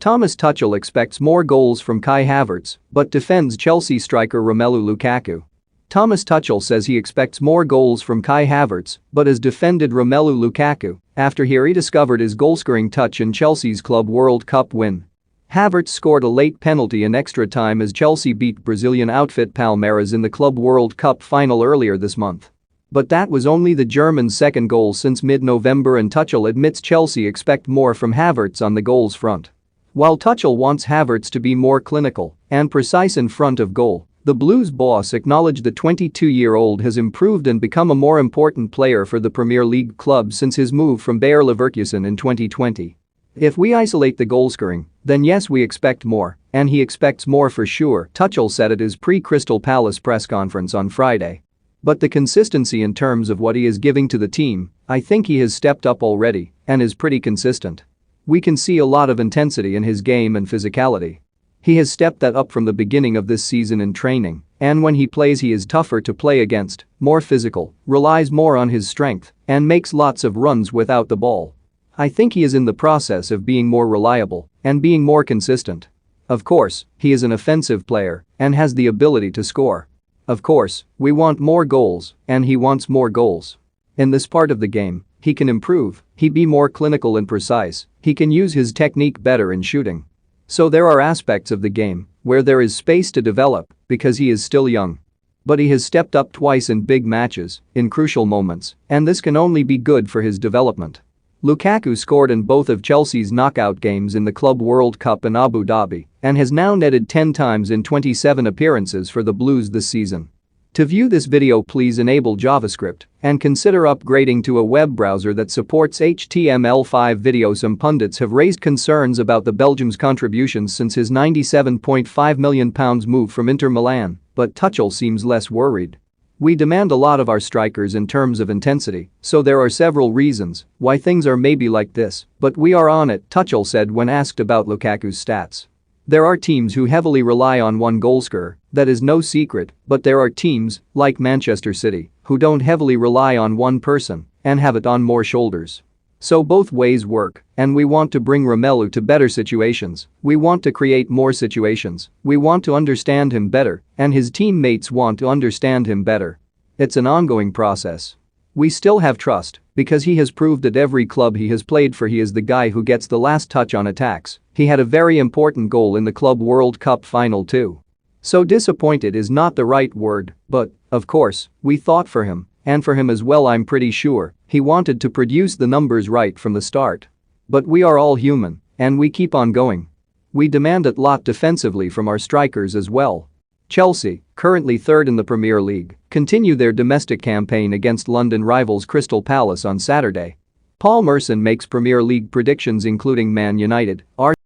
Thomas Tuchel expects more goals from Kai Havertz, but defends Chelsea striker Romelu Lukaku. Thomas Tuchel says he expects more goals from Kai Havertz, but has defended Romelu Lukaku after he rediscovered his goalscoring touch in Chelsea's Club World Cup win. Havertz scored a late penalty in extra time as Chelsea beat Brazilian outfit Palmeiras in the Club World Cup final earlier this month. But that was only the German's second goal since mid-November, and Tuchel admits Chelsea expect more from Havertz on the goals front. While Tuchel wants Havertz to be more clinical and precise in front of goal, the Blues boss acknowledged the 22-year-old has improved and become a more important player for the Premier League club since his move from Bayer Leverkusen in 2020. If we isolate the goalscoring, then yes, we expect more, and he expects more for sure, Tuchel said at his pre-Crystal Palace press conference on Friday. But the consistency in terms of what he is giving to the team, I think he has stepped up already and is pretty consistent. We can see a lot of intensity in his game and physicality. He has stepped that up from the beginning of this season in training, and when he plays he is tougher to play against, more physical, relies more on his strength, and makes lots of runs without the ball. I think he is in the process of being more reliable and being more consistent. Of course, he is an offensive player and has the ability to score. Of course, we want more goals, and he wants more goals. In this part of the game, he can improve, he be more clinical and precise, he can use his technique better in shooting. So there are aspects of the game where there is space to develop because he is still young. But he has stepped up twice in big matches, in crucial moments, and this can only be good for his development. Lukaku scored in both of Chelsea's knockout games in the Club World Cup in Abu Dhabi and has now netted 10 times in 27 appearances for the Blues this season. To view this video, please enable JavaScript and consider upgrading to a web browser that supports HTML5 video. Some pundits have raised concerns about the Belgium's contributions since his £97.5 million move from Inter Milan, but Tuchel seems less worried. We demand a lot of our strikers in terms of intensity, so there are several reasons why things are maybe like this, but we are on it, Tuchel said when asked about Lukaku's stats. There are teams who heavily rely on one goalscorer, that is no secret, but there are teams, like Manchester City, who don't heavily rely on one person and have it on more shoulders. So both ways work, and we want to bring Romelu to better situations, we want to create more situations, we want to understand him better, and his teammates want to understand him better. It's an ongoing process. We still have trust, because he has proved at every club he has played for he is the guy who gets the last touch on attacks. He had a very important goal in the Club World Cup final too. So disappointed is not the right word, but, of course, we thought for him, and for him as well. I'm pretty sure he wanted to produce the numbers right from the start. But we are all human, and we keep on going. We demand a lot defensively from our strikers as well. Chelsea, currently third in the Premier League, continue their domestic campaign against London rivals Crystal Palace on Saturday. Paul Merson makes Premier League predictions including Man United, Arsenal